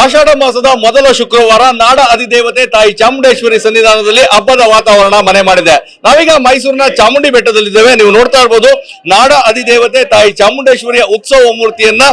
ಆಷಾಢ ಮಾಸದ ಮೊದಲ ಶುಕ್ರವಾರ ನಾಡ ಅಧಿದೇವತೆ ತಾಯಿ ಚಾಮುಂಡೇಶ್ವರಿ ಸನ್ನಿಧಾನದಲ್ಲಿ ಹಬ್ಬದ ವಾತಾವರಣ ಮನೆ ಮಾಡಿದೆ. ನಾವೀಗ ಮೈಸೂರಿನ ಚಾಮುಂಡಿ ಬೆಟ್ಟದಲ್ಲಿದ್ದೇವೆ. ನೀವು ನೋಡ್ತಾ ಇರಬಹುದು, ನಾಡ ಅಧಿದೇವತೆ ತಾಯಿ ಚಾಮುಂಡೇಶ್ವರಿಯ ಉತ್ಸವ ಮೂರ್ತಿಯನ್ನ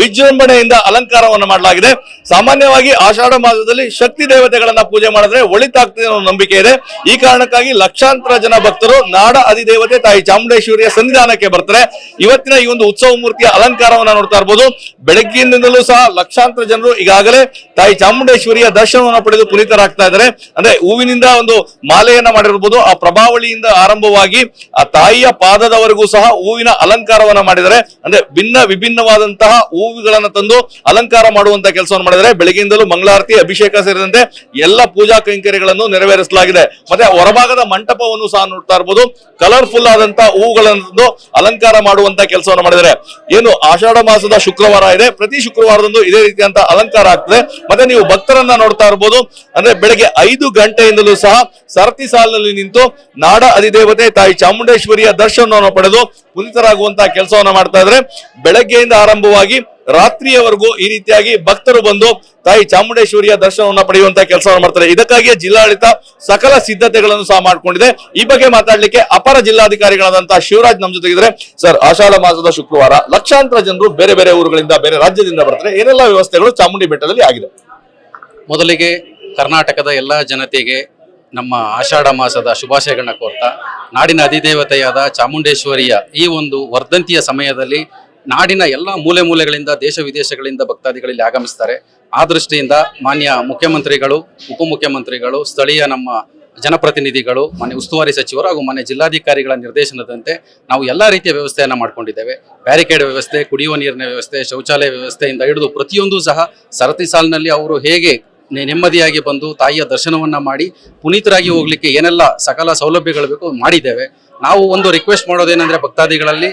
ವಿಜೃಂಭಣೆಯಿಂದ ಅಲಂಕಾರವನ್ನು ಮಾಡಲಾಗಿದೆ. ಸಾಮಾನ್ಯವಾಗಿ ಆಷಾಢ ಮಾಸದಲ್ಲಿ ಶಕ್ತಿ ದೇವತೆಗಳನ್ನ ಪೂಜೆ ಮಾಡಿದ್ರೆ ಒಳಿತಾಗ್ತದೆ ಅನ್ನೋ ನಂಬಿಕೆ ಇದೆ. ಈ ಕಾರಣಕ್ಕಾಗಿ ಲಕ್ಷಾಂತರ ಜನ ಭಕ್ತರು ನಾಡ ಅಧಿದೇವತೆ ತಾಯಿ ಚಾಮುಂಡೇಶ್ವರಿಯ ಸನ್ನಿಧಾನಕ್ಕೆ ಬರ್ತಾರೆ. ಇವತ್ತಿನ ಈ ಒಂದು ಉತ್ಸವ ಮೂರ್ತಿಯ ಅಲಂಕಾರವನ್ನ ನೋಡ್ತಾ ಇರಬಹುದು. ಬೆಳಗ್ಗಿನಿಂದಲೂ ಸಹ ಲಕ್ಷಾಂತರ ಜನರು ಈಗಾಗಲೇ ತಾಯಿ ಚಾಮುಂಡೇಶ್ವರಿಯ ದರ್ಶನವನ್ನು ಪಡೆದು ಪುನೀತರಾಗ್ತಾ ಇದ್ದಾರೆ. ಅಂದ್ರೆ ಹೂವಿನಿಂದ ಒಂದು ಮಾಲೆಯನ್ನ ಮಾಡಿರಬಹುದು. ಆ ಪ್ರಭಾವಳಿಯಿಂದ ಆರಂಭವಾಗಿ ಆ ತಾಯಿಯ ಪಾದದವರೆಗೂ ಸಹ ಹೂವಿನ ಅಲಂಕಾರವನ್ನ ಮಾಡಿದ್ದಾರೆ. ಅಂದ್ರೆ ವಿಭಿನ್ನವಾದಂತಹ ಹೂವುಗಳನ್ನ ತಂದು ಅಲಂಕಾರ ಮಾಡುವಂತ ಕೆಲಸವನ್ನು ಮಾಡಿದ್ದಾರೆ. ಬೆಳಗ್ಗೆಯಿಂದಲೂ ಮಂಗಳಾರತಿ, ಅಭಿಷೇಕ ಸೇರಿದಂತೆ ಎಲ್ಲ ಪೂಜಾ ಕೈಂಕರ್ಯಗಳನ್ನು ನೆರವೇರಿಸಲಾಗಿದೆ. ಮತ್ತೆ ಹೊರಭಾಗದ ಮಂಟಪವನ್ನು ಸಹ ನೋಡ್ತಾ ಇರಬಹುದು. ಕಲರ್ಫುಲ್ ಆದಂತಹ ಹೂವುಗಳನ್ನು ತಂದು ಅಲಂಕಾರ ಮಾಡುವಂತ ಕೆಲಸವನ್ನು ಮಾಡಿದ್ದಾರೆ. ಏನು ಆಷಾಢ ಮಾಸದ ಶುಕ್ರವಾರ ಇದೆ, ಪ್ರತಿ ಶುಕ್ರವಾರದಂದು ಇದೇ ರೀತಿಯಂತ ಅಲಂಕಾರ ಆಗ್ತದೆ. ಮತ್ತೆ ನೀವು ಭಕ್ತರನ್ನ ನೋಡ್ತಾ ಇರಬಹುದು. ಅಂದ್ರೆ ಬೆಳಗ್ಗೆ 5 ಗಂಟೆಯಿಂದಲೂ ಸಹ ಸರತಿ ಸಾಲಿನಲ್ಲಿ ನಿಂತು ನಾಡ ಅಧಿದೇವತೆ ತಾಯಿ ಚಾಮುಂಡೇಶ್ವರಿಯ ದರ್ಶನವನ್ನು ಪಡೆದು ಪುನೀತರಾಗುವಂತಹ ಕೆಲಸವನ್ನ ಮಾಡ್ತಾ ಇದ್ದಾರೆ. ಬೆಳಗ್ಗೆಯಿಂದ ಆರಂಭವಾಗಿ ರಾತ್ರಿಯವರೆಗೂ ಈ ರೀತಿಯಾಗಿ ಭಕ್ತರು ಬಂದು ತಾಯಿ ಚಾಮುಂಡೇಶ್ವರಿಯ ದರ್ಶನವನ್ನು ಪಡೆಯುವಂತಹ ಕೆಲಸವನ್ನು ಮಾಡ್ತಾರೆ. ಇದಕ್ಕಾಗಿಯೇ ಜಿಲ್ಲಾಡಳಿತ ಸಕಲ ಸಿದ್ಧತೆಗಳನ್ನು ಸಹ ಮಾಡಿಕೊಂಡಿದೆ. ಈ ಬಗ್ಗೆ ಮಾತಾಡ್ಲಿಕ್ಕೆ ಅಪರ ಜಿಲ್ಲಾಧಿಕಾರಿಗಳಾದಂತಹ ಶಿವರಾಜ್ ನಮ್ಮ ಜೊತೆಗಿದ್ದಾರೆ. ಸರ್, ಆಷಾಢ ಮಾಸದ ಶುಕ್ರವಾರ ಲಕ್ಷಾಂತರ ಜನರು ಬೇರೆ ಬೇರೆ ಊರುಗಳಿಂದ, ಬೇರೆ ರಾಜ್ಯದಿಂದ ಬರ್ತಾರೆ. ಏನೆಲ್ಲ ವ್ಯವಸ್ಥೆಗಳು ಚಾಮುಂಡಿ ಬೆಟ್ಟದಲ್ಲಿ ಆಗಿದೆ? ಮೊದಲಿಗೆ ಕರ್ನಾಟಕದ ಎಲ್ಲ ಜನತೆಗೆ ನಮ್ಮ ಆಷಾಢ ಮಾಸದ ಶುಭಾಶಯಗಳನ್ನ ಕೋರ್ತಾ, ನಾಡಿನ ಅಧಿದೇವತೆಯಾದ ಚಾಮುಂಡೇಶ್ವರಿಯ ಈ ಒಂದು ವರ್ಧಂತಿಯ ಸಮಯದಲ್ಲಿ ನಾಡಿನ ಎಲ್ಲ ಮೂಲೆ ಮೂಲೆಗಳಿಂದ, ದೇಶ ವಿದೇಶಗಳಿಂದ ಭಕ್ತಾದಿಗಳಲ್ಲಿ ಆಗಮಿಸ್ತಾರೆ. ಆ ದೃಷ್ಟಿಯಿಂದ ಮಾನ್ಯ ಮುಖ್ಯಮಂತ್ರಿಗಳು, ಉಪಮುಖ್ಯಮಂತ್ರಿಗಳು, ಸ್ಥಳೀಯ ನಮ್ಮ ಜನಪ್ರತಿನಿಧಿಗಳು, ಮಾನ್ಯ ಉಸ್ತುವಾರಿ ಸಚಿವರು ಹಾಗೂ ಮಾನ್ಯ ಜಿಲ್ಲಾಧಿಕಾರಿಗಳ ನಿರ್ದೇಶನದಂತೆ ನಾವು ಎಲ್ಲ ರೀತಿಯ ವ್ಯವಸ್ಥೆಯನ್ನು ಮಾಡ್ಕೊಂಡಿದ್ದೇವೆ. ಬ್ಯಾರಿಕೇಡ್ ವ್ಯವಸ್ಥೆ, ಕುಡಿಯುವ ನೀರಿನ ವ್ಯವಸ್ಥೆ, ಶೌಚಾಲಯ ವ್ಯವಸ್ಥೆಯಿಂದ ಹಿಡಿದು ಪ್ರತಿಯೊಂದು ಸಹ ಸರತಿ ಸಾಲಿನಲ್ಲಿ ಅವರು ಹೇಗೆ ನೆಮ್ಮದಿಯಾಗಿ ಬಂದು ತಾಯಿಯ ದರ್ಶನವನ್ನ ಮಾಡಿ ಪುನೀತರಾಗಿ ಹೋಗ್ಲಿಕ್ಕೆ ಏನೆಲ್ಲ ಸಕಲ ಸೌಲಭ್ಯಗಳು ಬೇಕು ಮಾಡಿದ್ದೇವೆ. ನಾವು ಒಂದು ರಿಕ್ವೆಸ್ಟ್ ಮಾಡೋದೇನೆಂದ್ರೆ, ಭಕ್ತಾದಿಗಳಲ್ಲಿ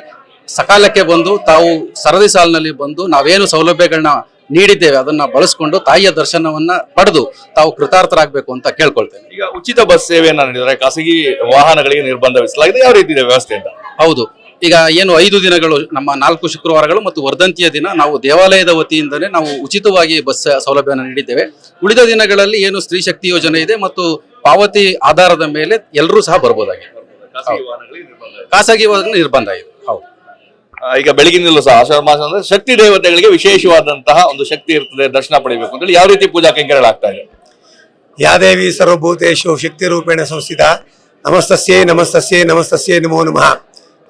ಸಕಾಲಕ್ಕೆ ಬಂದು ತಾವು ಸರದಿ ಸಾಲಿನಲ್ಲಿ ಬಂದು ನಾವೇನು ಸೌಲಭ್ಯಗಳನ್ನ ನೀಡಿದ್ದೇವೆ ಅದನ್ನ ಬಳಸ್ಕೊಂಡು ತಾಯಿಯ ದರ್ಶನವನ್ನ ಪಡೆದು ತಾವು ಕೃತಾರ್ಥರಾಗಬೇಕು ಅಂತ ಕೇಳ್ಕೊಳ್ತೇನೆ. ಈಗ ಉಚಿತ ಬಸ್ ಸೇವೆಯನ್ನ ನೀಡಿದರೆ, ಖಾಸಗಿ ವಾಹನಗಳಿಗೆ ನಿರ್ಬಂಧ ವಿಧಿಸಲಾಗಿದೆ. ಯಾವ ರೀತಿ ಇದೆ ವ್ಯವಸ್ಥೆ ಅಂತ? ಹೌದು, ಈಗ ಏನು 5 ದಿನಗಳು, ನಮ್ಮ 4 ಶುಕ್ರವಾರಗಳು ಮತ್ತು ವರ್ಧಂತಿಯ ದಿನ ನಾವು ದೇವಾಲಯದ ವತಿಯಿಂದಲೇ ನಾವು ಉಚಿತವಾಗಿ ಬಸ್ ಸೌಲಭ್ಯವನ್ನು ನೀಡಿದ್ದೇವೆ. ಉಳಿದ ದಿನಗಳಲ್ಲಿ ಏನು ಸ್ತ್ರೀ ಶಕ್ತಿ ಯೋಜನೆ ಇದೆ ಮತ್ತು ಪಾವತಿ ಆಧಾರದ ಮೇಲೆ ಎಲ್ಲರೂ ಸಹ ಬರ್ಬೋದಾಗಿದೆ. ಖಾಸಗಿ ವಾಹನಗಳಿಗೆ ನಿರ್ಬಂಧ ಇದೆ. ಹೌದು. ಈಗ ಬೆಳಗಿನಲ್ಲೂ ಸಹ ಆಷಾಢ ಮಾಸ ಅಂದ್ರೆ ಶಕ್ತಿ ದೇವತೆಗಳಿಗೆ ವಿಶೇಷವಾದಂತಹ ಒಂದು ಶಕ್ತಿ ಇರ್ತದೆ, ದರ್ಶನ ಪಡಿಬೇಕು ಅಂತ ಹೇಳಿ ಯಾವ ರೀತಿ ಪೂಜಾ ಕೈಂಕರ್ಯಗಳಾಗ್ತಾ ಇದೆ? ಯಾ ದೇವಿ ಸರ್ವಭೂತೇಶು ಶಕ್ತಿ ರೂಪೇಣ ಸಂಸ್ಥಿತ, ನಮಸ್ತಸ್ಯೇ ನಮಸ್ತಸ್ಯೇ ನಮಸ್ತಸ್ಯೇ ನಮೋ ನಮಃ.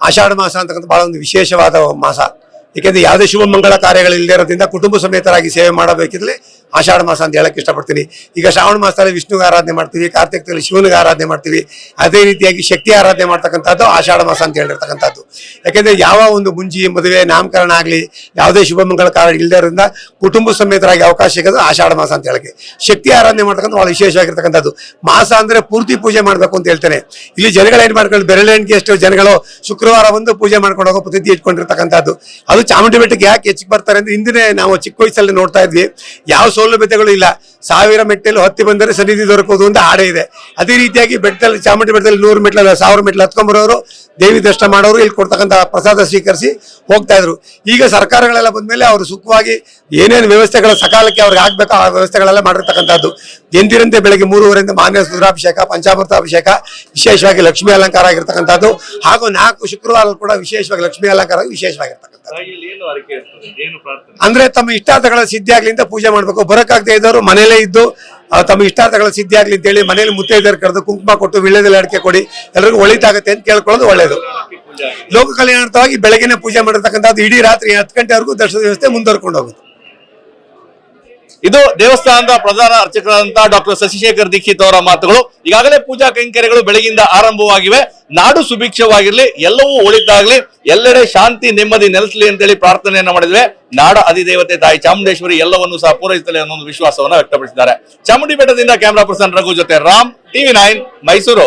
ಆಷಾಢ ಮಾಸ ಅಂತಕ್ಕಂಥ ಬಹಳ ಒಂದು ವಿಶೇಷವಾದ ಮಾಸ. ಏಕೆಂದ್ರೆ ಯಾವುದೇ ಶುಭ ಮಂಗಳ ಕಾರ್ಯಗಳಿಲ್ಲದೆ ಇರೋದ್ರಿಂದ ಕುಟುಂಬ ಸಮೇತರಾಗಿ ಸೇವೆ ಮಾಡಬೇಕಿದ್ರೆ ಆಷಾಢ ಮಾಸ ಅಂತ ಹೇಳಕ್ಕೆ ಇಷ್ಟಪಡ್ತೀನಿ. ಈಗ ಶ್ರಾವಣ ಮಾಸದಲ್ಲಿ ವಿಷ್ಣುಗೆ ಆರಾಧನೆ ಮಾಡ್ತೀವಿ, ಕಾರ್ತಿಕದಲ್ಲಿ ಶಿವನಿಗೆ ಆರಾಧನೆ ಮಾಡ್ತೀವಿ. ಅದೇ ರೀತಿಯಾಗಿ ಶಕ್ತಿ ಆರಾಧನೆ ಮಾಡ್ತಕ್ಕಂಥದ್ದು ಆಷಾಢ ಮಾಸ ಅಂತ ಹೇಳಿರ್ತಕ್ಕಂಥದ್ದು. ಯಾಕೆಂದ್ರೆ ಯಾವ ಒಂದು ಮುಂಜಿ, ಮದುವೆ, ನಾಮಕರಣ ಆಗಲಿ ಯಾವುದೇ ಶುಭ ಮಂಗಳ ಕಾರ್ಯ ಇಲ್ಲದೆ ಇರೋದ್ರಿಂದ ಕುಟುಂಬ ಸಮೇತರಾಗಿ ಅವಕಾಶ ಸಿಗೋದು ಆಷಾಢ ಮಾಸ ಅಂತ ಹೇಳಕ್ಕೆ. ಶಕ್ತಿ ಆರಾಧನೆ ಮಾಡ್ತಕ್ಕಂಥ ಬಹಳ ವಿಶೇಷವಾಗಿರ್ತಕ್ಕಂಥದ್ದು ಮಾಸ ಅಂದ್ರೆ ಪೂರ್ತಿ ಪೂಜೆ ಮಾಡಬೇಕು ಅಂತ ಹೇಳ್ತೇನೆ. ಇಲ್ಲಿ ಜನಗಳು ಏನ್ ಮಾಡ್ಕೊಂಡು ಬೆರಳೆಣಿಕೆ ಎಷ್ಟು ಜನಗಳು ಶುಕ್ರವಾರ ಒಂದು ಪೂಜೆ ಮಾಡ್ಕೊಂಡು ಹೋಗೋ ಪದ್ಧತಿ ಇಟ್ಕೊಂಡಿರ್ತಕ್ಕಂಥದ್ದು. ಅದು ಚಾಮುಂಡಿ ಬೆಟ್ಟಕ್ಕೆ ಯಾಕೆ ಹೆಚ್ಚಿಗೆ ಬರ್ತಾರೆ ಅಂದ್ರೆ, ಹಿಂದಿನ ನಾವು ಚಿಕ್ಕ ವಯಸ್ಸಲ್ಲಿ ನೋಡ್ತಾ ಇದ್ವಿ, ಯಾವ ಸೌಲಭ್ಯತೆಗಳು ಇಲ್ಲ. 1000 ಮೆಟ್ಟಲು ಹತ್ತಿ ಬಂದರೆ ಸನ್ನಿಧಿ ದೊರಕೋದು ಅಂತ ಹಾಡೇ ಇದೆ. ಅದೇ ರೀತಿಯಾಗಿ ಬೆಟ್ಟದಲ್ಲಿ, ಚಾಮುಂಡಿ ಬೆಟ್ಟದಲ್ಲಿ 100 ಮೆಟ್ಲಲ್ಲ 1000 ಮೆಟ್ಲು ಹತ್ಕೊಂಡ್ಬರೋರು, ದೇವಿ ದರ್ಶನ ಮಾಡೋರು, ಇಲ್ಲಿ ಕೊಡ್ತಕ್ಕಂಥ ಪ್ರಸಾದ ಸ್ವೀಕರಿಸಿ ಹೋಗ್ತಾ ಇದ್ರು. ಈಗ ಸರ್ಕಾರಗಳೆಲ್ಲ ಬಂದ್ಮೇಲೆ ಅವರು ಸುಖವಾಗಿ ಏನೇನು ವ್ಯವಸ್ಥೆಗಳು ಸಕಾಲಕ್ಕೆ ಅವ್ರಿಗೆ ಆಗ್ಬೇಕು ಆ ವ್ಯವಸ್ಥೆಗಳೆಲ್ಲ ಮಾಡಿರ್ತಕ್ಕಂಥದ್ದು. ಎಂದಿರಂತೆ ಬೆಳಗ್ಗೆ 3:30 ಮಾನ್ಯ ರುದ್ರಾಭಿಷೇಕ, ಪಂಚಾಮೃತ ಅಭಿಷೇಕ, ವಿಶೇಷವಾಗಿ ಲಕ್ಷ್ಮೀ ಅಲಂಕಾರ ಆಗಿರ್ತಕ್ಕಂಥದ್ದು. ಹಾಗೂ 4 ಶುಕ್ರವಾರ ಕೂಡ ವಿಶೇಷವಾಗಿ ಲಕ್ಷ್ಮೀ ಅಲಂಕಾರ ವಿಶೇಷವಾಗಿರ್ತಕ್ಕಂಥದ್ದು. ಅಂದ್ರೆ ತಮ್ಮ ಇಷ್ಟಾರ್ಥಗಳ ಸಿದ್ಧಿ ಆಗ್ಲಿ ಅಂತ ಪೂಜೆ ಮಾಡ್ಬೇಕು. ಬರಕಾಗದೆ ಇದ್ದವರು ಮನೇಲೇ ಇದ್ದು ತಮ್ಮ ಇಷ್ಟಾರ್ಥಗಳ ಸಿದ್ಧಿ ಆಗ್ಲಿ ಅಂತ ಹೇಳಿ ಮನೇಲಿ ಮುತ್ತೈದೆಯರು ಕರೆದು ಕುಂಕುಮ ಕೊಟ್ಟು ವಿಳ್ಯದೆಲೆ ಅಡಿಕೆ ಕೊಡಿ, ಎಲ್ಲರಿಗೂ ಒಳಿತಾಗತ್ತೆ ಅಂತ ಕೇಳ್ಕೊಳ್ಳೋದು ಒಳ್ಳೇದು. ಲೋಕ ಕಲ್ಯಾಣಾರ್ಥವಾಗಿ ಬೆಳಗ್ಗೆನೆ ಪೂಜೆ ಮಾಡಿರ್ತಕ್ಕಂಥದ್ದು ಇಡೀ ರಾತ್ರಿ 10 ಗಂಟೆವರೆಗೂ ದರ್ಶನ ವ್ಯವಸ್ಥೆ ಮುಂದುವರ್ಕೊಂಡು ಹೋಗುತ್ತೆ. ಇದು ದೇವಸ್ಥಾನದ ಪ್ರಧಾನ ಅರ್ಚಕರಾದಂತಹ ಡಾಕ್ಟರ್ ಶಶಿಶೇಖರ್ ದೀಕ್ಷಿತ್ ಅವರ ಮಾತುಗಳು. ಈಗಾಗಲೇ ಪೂಜಾ ಕೈಂಕರ್ಯಗಳು ಬೆಳಗಿಂದ ಆರಂಭವಾಗಿವೆ. ನಾಡು ಸುಭಿಕ್ಷವಾಗಿರ್ಲಿ, ಎಲ್ಲವೂ ಒಳಿತಾಗ್ಲಿ, ಎಲ್ಲೆಡೆ ಶಾಂತಿ ನೆಮ್ಮದಿ ನೆಲೆಸಲಿ ಅಂತೇಳಿ ಪ್ರಾರ್ಥನೆಯನ್ನ ಮಾಡಿದ್ರೆ ನಾಡ ಅಧಿದೇವತೆ ತಾಯಿ ಚಾಮುಂಡೇಶ್ವರಿ ಎಲ್ಲವನ್ನೂ ಸಹ ಪೂರೈಸಲಿ ಅನ್ನೋ ಒಂದು ವಿಶ್ವಾಸವನ್ನ ವ್ಯಕ್ತಪಡಿಸಿದ್ದಾರೆ. ಚಾಮುಂಡಿ ಬೆಟ್ಟದಿಂದ ಕ್ಯಾಮರಾ ಪರ್ಸನ್ ರಘು ಜೊತೆ ರಾಮ್, TV9 ಮೈಸೂರು.